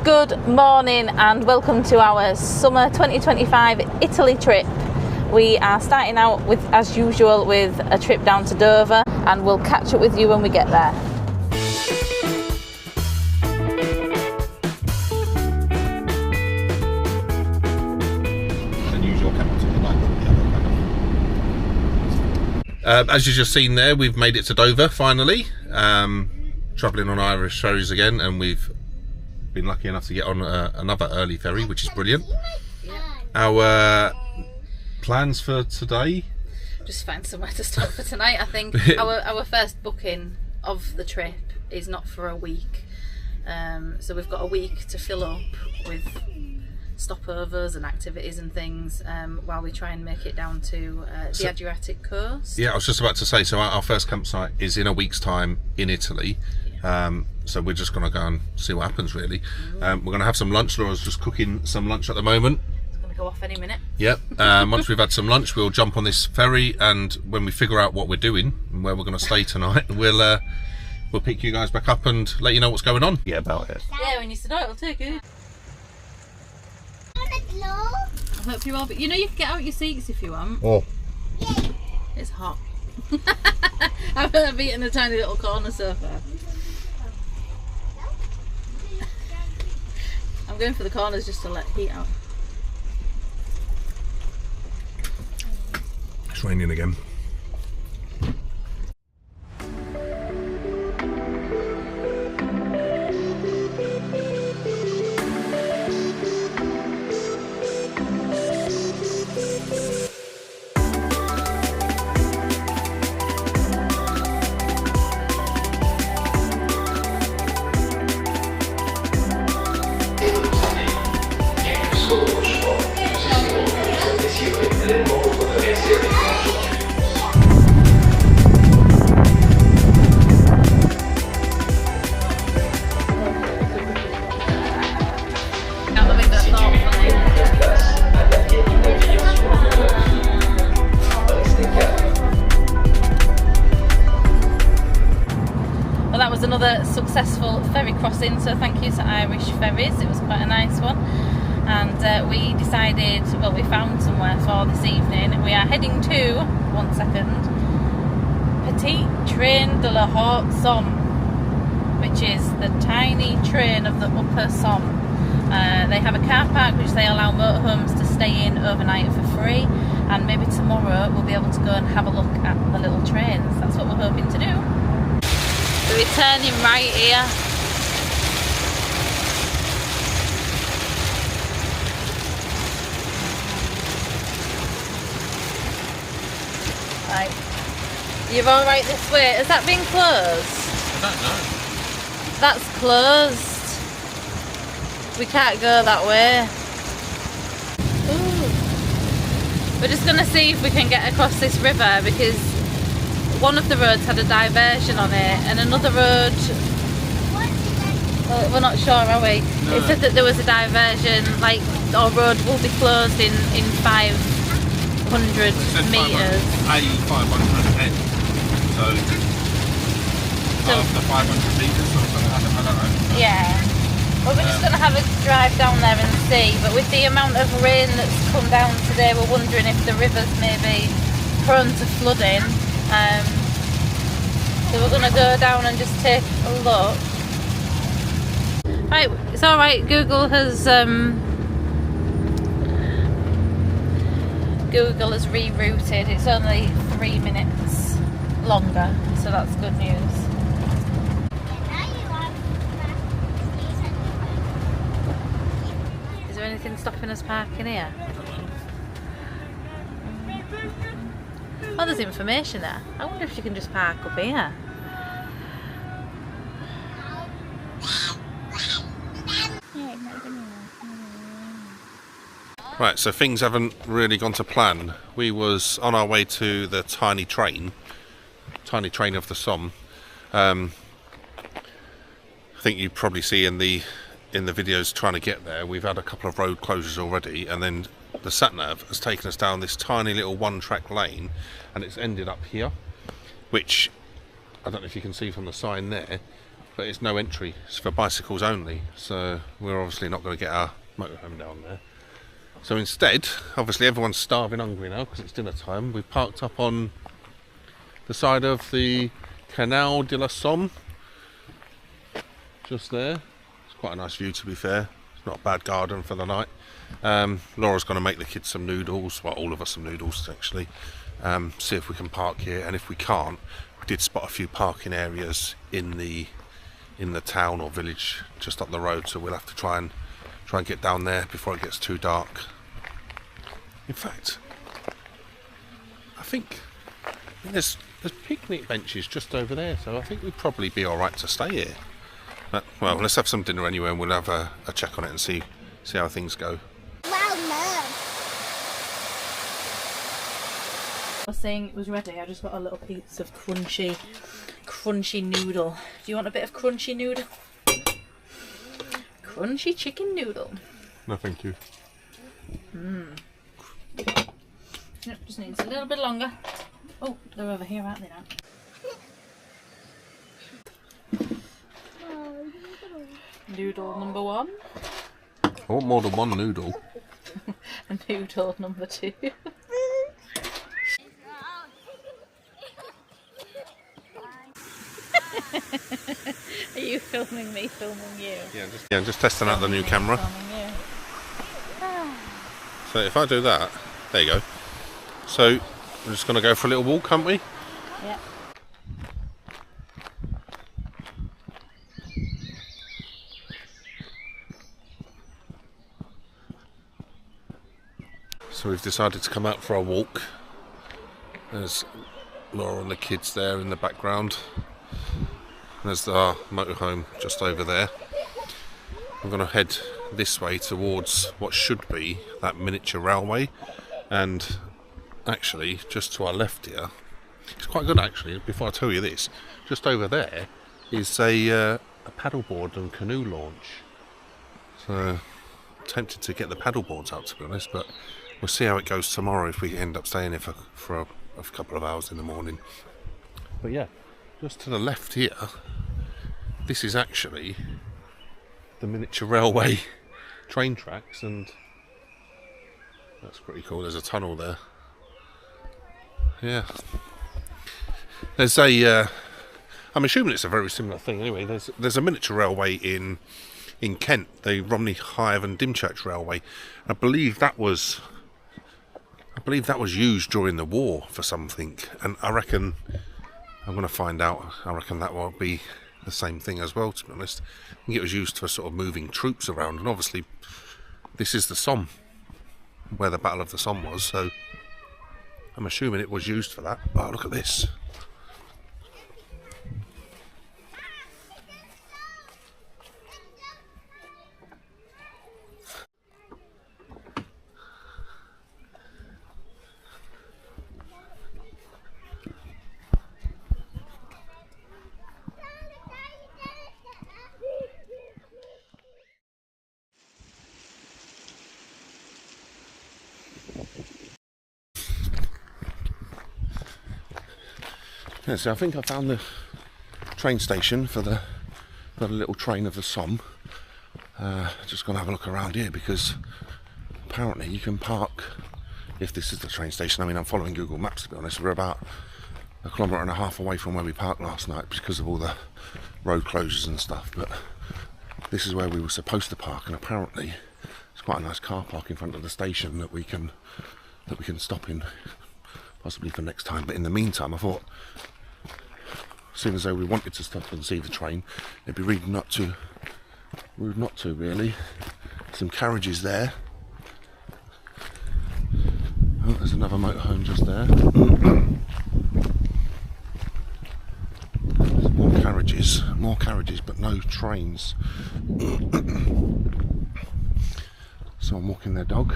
Good morning and welcome to our summer 2025 Italy trip. We are starting out with, as usual, with a trip down to Dover, and we'll catch up with you when we get there. As you've just seen there, we've made it to Dover finally. Travelling on Irish ferries again, and we've been lucky enough to get on another early ferry, which is brilliant. Our plans for today? Just find somewhere to stop for tonight. I think our first booking of the trip is not for a week, so we've got a week to fill up with stopovers and activities and things while we try and make it down to the Adriatic coast. Yeah, I was just about to say, so our first campsite is in a week's time in Italy. So we're just going to go and see what happens, really. We're going to have some lunch. Laura's just cooking some lunch at the moment. It's going to go off any minute. Yep. Once we've had some lunch, we'll jump on this ferry, and when we figure out what we're doing and where we're going to stay tonight, we'll pick you guys back up and let you know what's going on. Yeah, about it. Yeah, when you sit down, it'll take it. I hope you are, but you know you can get out your seats if you want. Oh. It's hot. I've eaten a tiny little corner sofa. I'm going for the corners just to let heat out. It's raining again. Well, that was another successful ferry crossing, so thank you to Irish Ferries. It was quite a nice one, and we decided, well, we found somewhere for this evening. We are heading to, one second, Petit Train de la Haute Somme, which is the tiny train of the Upper Somme. They have a car park which they allow motorhomes to stay in overnight for free, and maybe tomorrow we'll be able to go and have a look at the little trains. That's what we're hoping to do. So we're turning right here. Right. You're all right this way. Has that been closed? I don't know. That's closed. We can't go that way. Ooh. We're just going to see if we can get across this river, because one of the roads had a diversion on it, and another road, well, we're not sure, are we? No. It said that there was a diversion, like our road will be closed in 500 metres. 510. So after 500 metres or something, I don't know. Yeah. Well, we're just going to have a drive down there and see, but with the amount of rain that's come down today, we're wondering if the river's maybe prone to flooding. So we're going to go down and just take a look. Right, it's alright, Google has rerouted. It's only 3 minutes longer, so that's good news. Is there anything stopping us parking here? Oh, there's information there. I wonder if you can just park up here. Right, so things haven't really gone to plan. We was on our way to the tiny train of the Somme. I think you probably see in the videos trying to get there, we've had a couple of road closures already, and then the sat-nav has taken us down this tiny little one-track lane, and it's ended up here, which I don't know if you can see from the sign there, but it's no entry. It's for bicycles only. So we're obviously not going to get our motorhome down there. So instead, obviously everyone's starving hungry now because it's dinner time. We parked up on the side of the Canal de la Somme, just there. It's quite a nice view, to be fair. It's not a bad garden for the night. Laura's going to make the kids some noodles, well, all of us some noodles actually. See if we can park here, and if we can't, we did spot a few parking areas in the town or village just up the road, so we'll have to try and get down there before it gets too dark. In fact, I think there's picnic benches just over there, so I think we'd probably be all right to stay here. But, well, let's have some dinner anyway, and we'll have a check on it and see how things go. I was saying it was ready. I just got a little piece of crunchy noodle. Do you want a bit of crunchy noodle? Crunchy chicken noodle. No, thank you. Yep, just needs a little bit longer. Oh, they're over here, aren't they now? Noodle number 1. I want more than one noodle. And noodle number 2. Are you filming me filming you? Yeah, I'm just testing out the new camera. So if I do that, there you go. So we're just going to go for a little walk, aren't we? Yeah. So we've decided to come out for a walk. There's Laura and the kids there in the background. There's our motorhome just over there. I'm going to head this way towards what should be that miniature railway, and actually just to our left here, it's quite good actually. Before I tell you this, just over there is a paddleboard and canoe launch. So tempted to get the paddleboards out, to be honest, but we'll see how it goes tomorrow if we end up staying here for a couple of hours in the morning. But yeah, just to the left here, this is actually the miniature railway train tracks, and that's pretty cool. There's a tunnel there. Yeah. There's I'm assuming it's a very similar thing anyway. There's a miniature railway in Kent, the Romney Hive and Dymchurch Railway. I believe that was used during the war for something, and I reckon I'm going to find out. I reckon that will be the same thing as well, to be honest. I think it was used for sort of moving troops around, and obviously this is the Somme, where the Battle of the Somme was, so I'm assuming it was used for that. Oh, look at this. Yeah, so I think I found the train station for the little train of the Somme. Just going to have a look around here, because apparently you can park, if this is the train station. I mean, I'm following Google Maps, to be honest. We're about 1.5 kilometres away from where we parked last night because of all the road closures and stuff, but this is where we were supposed to park, and apparently it's quite a nice car park in front of the station that we can stop in, possibly for next time. But in the meantime, I thought, seeing as though we wanted to stop and see the train, it'd be rude not to really. Some carriages there. Oh, there's another motorhome just there. There's more carriages, but no trains. Someone walking their dog.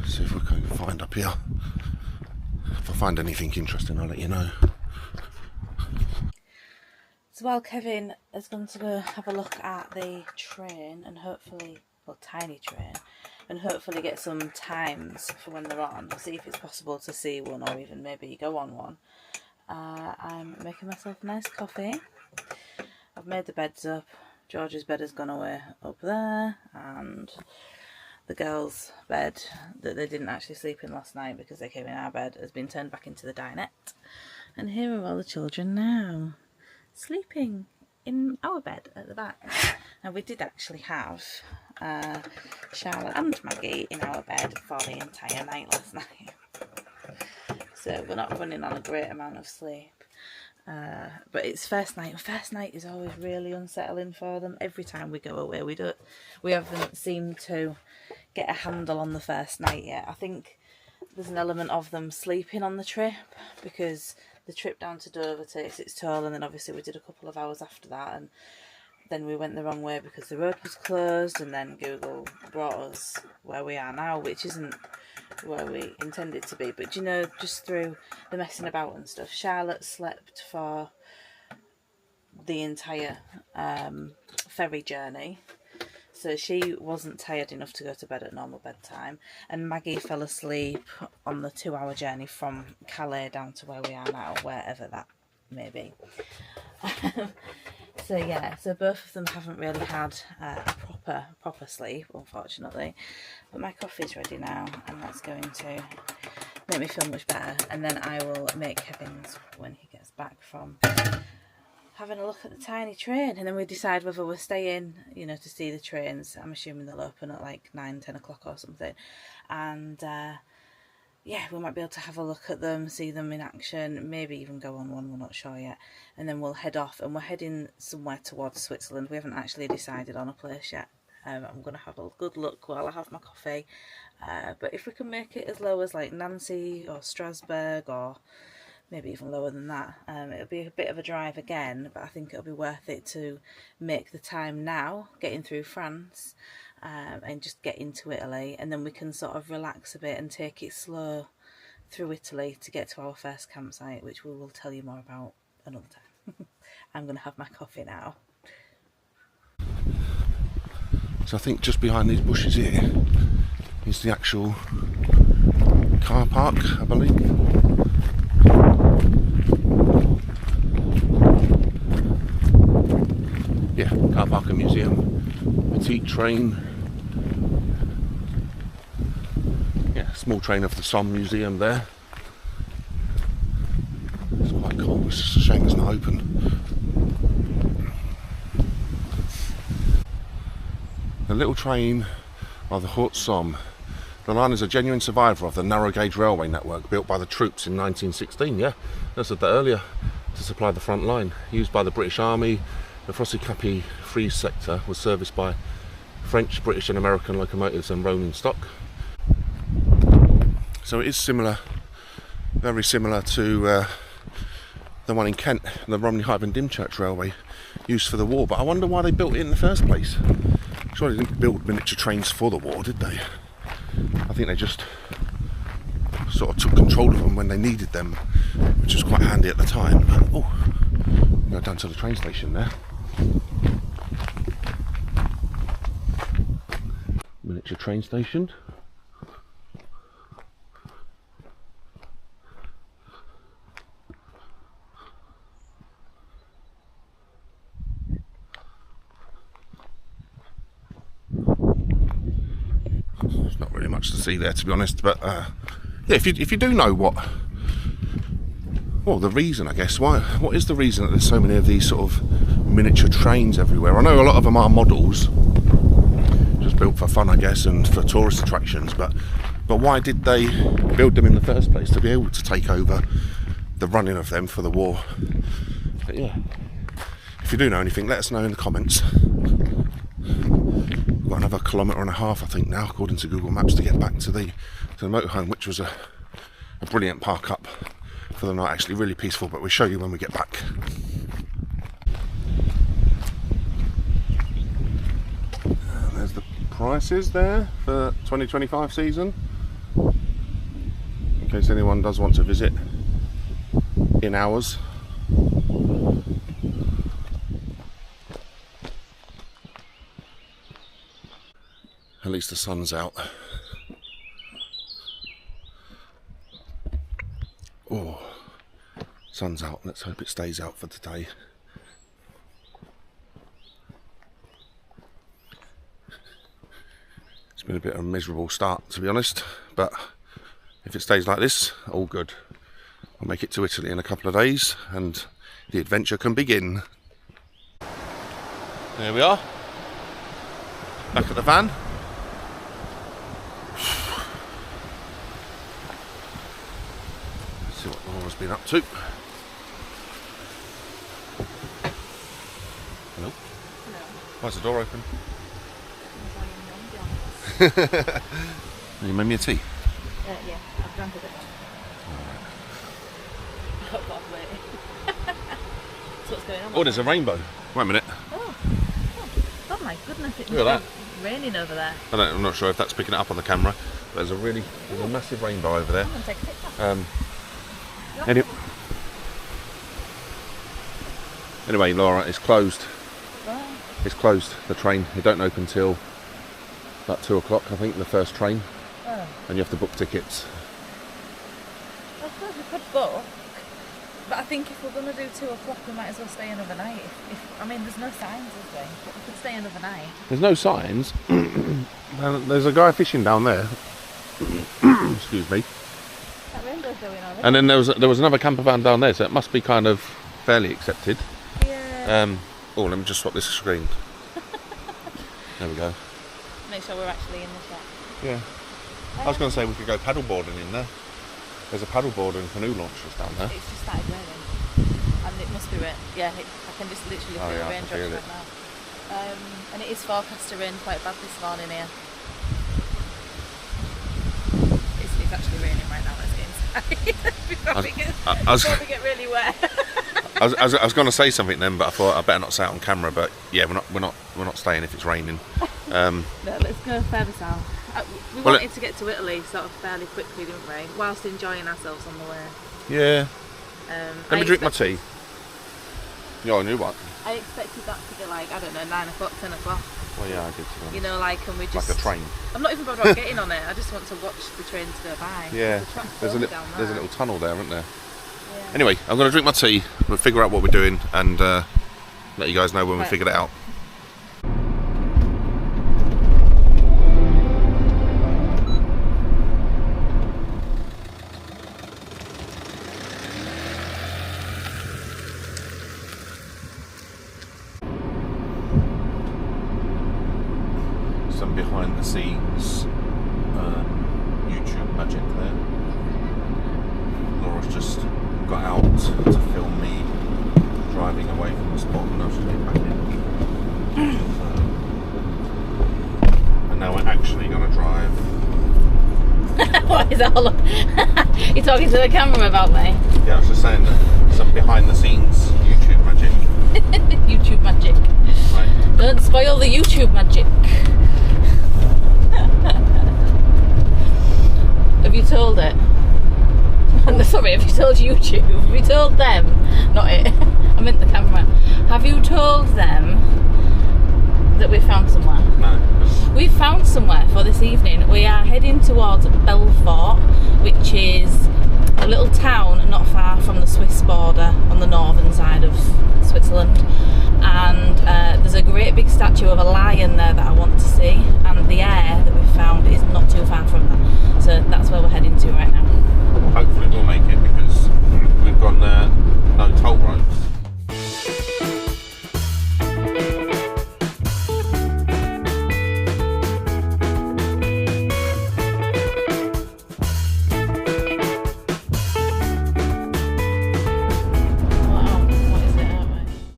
See if we can find up here. If I find anything interesting, I'll let you know. So while Kevin is going to go have a look at the train, and hopefully, well, tiny train, and hopefully get some times for when they're on, see if it's possible to see one or even maybe go on one. I'm making myself a nice coffee. I've made the beds up. George's bed has gone away up there, and the girls' bed that they didn't actually sleep in last night because they came in our bed has been turned back into the dinette. And here are all the children now, sleeping in our bed at the back. Now we did actually have Charlotte and Maggie in our bed for the entire night last night. So we're not running on a great amount of sleep. But it's first night, and first night is always really unsettling for them. Every time we go away, we haven't seemed to get a handle on the first night yet. I think there's an element of them sleeping on the trip, because the trip down to Dover takes its toll, and then obviously we did a couple of hours after that, and then we went the wrong way because the road was closed, and then Google brought us where we are now, which isn't where we intended to be. But you know, just through the messing about and stuff, Charlotte slept for the entire ferry journey, so she wasn't tired enough to go to bed at normal bedtime, and Maggie fell asleep on the 2-hour journey from Calais down to where we are now, wherever that may be. So yeah, so both of them haven't really had a proper sleep, unfortunately. But my coffee's ready now, and that's going to make me feel much better. And then I will make Kevin's when he gets back from having a look at the tiny train, and then we decide whether we're staying, you know, to see the trains. I'm assuming they'll open at like 9-10 o'clock or something, and yeah, we might be able to have a look at them, see them in action, maybe even go on one, we're not sure yet. And then we'll head off, and we're heading somewhere towards Switzerland. We haven't actually decided on a place yet. I'm going to have a good look while I have my coffee. But if we can make it as low as like Nancy or Strasbourg, or maybe even lower than that, it'll be a bit of a drive again, but I think it'll be worth it to make the time now, getting through France, and just get into Italy, and then we can sort of relax a bit and take it slow through Italy to get to our first campsite, which we will tell you more about another time. I'm going to have my coffee now. So I think just behind these bushes here is the actual car park, I believe. Yeah, car park and museum. Petite train. Yeah, small train of the Somme Museum there. It's quite cool. It's just a shame it's not open. The little train of the Haute Somme. The line is a genuine survivor of the narrow gauge railway network built by the troops in 1916. Yeah, I said that earlier, to supply the front line. Used by the British Army, the Frosty Free sector was serviced by French, British and American locomotives and rolling stock. So it is similar, very similar to the one in Kent, the Romney Hive and Dymchurch Railway, used for the war. But I wonder why they built it in the first place. Surely they didn't build miniature trains for the war, did they? I think they just sort of took control of them when they needed them, which was quite handy at the time. Oh, go down to the train station there. Miniature train station. There's not really much to see there, to be honest, but yeah, if you do know the reason, I guess, what is the reason that there's so many of these sort of miniature trains everywhere? I know a lot of them are models, just built for fun, I guess, and for tourist attractions, but why did they build them in the first place? To be able to take over the running of them for the war. But yeah, if you do know anything, let us know in the comments. We've got another 1.5 kilometres, I think now, according to Google Maps, to get back to the motorhome, which was a brilliant park up for the night. Actually really peaceful, but we'll show you when we get back. And there's the prices there for 2025 season, in case anyone does want to visit in hours. At least the sun's out. Oh, sun's out. Let's hope it stays out for today. It's been a bit of a miserable start, to be honest, but if it stays like this, all good. I'll make it to Italy in a couple of days and the adventure can begin. There we are, back at the van. Let's see what Laura's been up to. Hello? Hello. Why's the door open? You made me a tea? Yeah, I've drunk a bit. So what's going on? Oh, there's a rainbow. Wait a minute. Oh my goodness, it's Look at that. raining over there. I'm not sure if that's picking it up on the camera, but there's a massive rainbow over there. I'm going to take a picture. Anyway, Laura, it's closed. Right. It's closed, the train. It don't open till about 2 o'clock, I think, the first train. Oh. And you have to book tickets. I suppose we could book, but I think if we're going to do 2 o'clock, we might as well stay another night. I mean, there's no signs, is there? But we could stay another night. There's no signs. There's a guy fishing down there. Excuse me. That rainbow's going on. And then there was another camper van down there, so it must be kind of fairly accepted. Yeah. Oh, let me just swap this screen. There we go. Make sure we're actually in the shop. Yeah. I was going to say we could go paddleboarding in there. There's a paddleboard and canoe launchers down there. It's just started raining. And it must be rain. Yeah, I can just literally feel the raindrops right now. And it is forecast to rain quite bad this morning here. It's actually raining right now, let's get inside. before we get really wet. I was going to say something then, but I thought I better not say it on camera. But yeah, we're not staying if it's raining. No, let's go further south. We wanted to get to Italy sort of fairly quickly, didn't we? Whilst enjoying ourselves on the way. Yeah. Let me drink my tea. Yeah, I knew what. I expected that to be like, I don't know, 9 o'clock, 10 o'clock. Well, yeah, I did too. You know, like, and we just... Like a train. I'm not even bothered about getting on it. I just want to watch the trains go by. Yeah. There's a little tunnel there, isn't there? Yeah. Anyway, I'm going to drink my tea. We'll figure out what we're doing and let you guys know when we figured it out. Some behind the scenes YouTube magic there. Laura's just got out to film me driving away from the spot and I was just getting back in. And now we're actually going to drive. What is that all You're talking to the camera about me? Yeah, I was just saying that some behind the scenes YouTube magic. YouTube magic. Right. Don't spoil the YouTube magic. Have you told it? Sorry, have you told YouTube? Have you told them? Not it. I meant the camera. Have you told them that we found somewhere? No. We found somewhere for this evening. We are heading towards Belfort, which is a little town not far from the Swiss border on the northern side of Switzerland. And there's a great big statue of a lion there that I want to see. And the air that we found is not too far from that. So that's where we're heading to right now. Hopefully we'll make it because we've got no toll roads.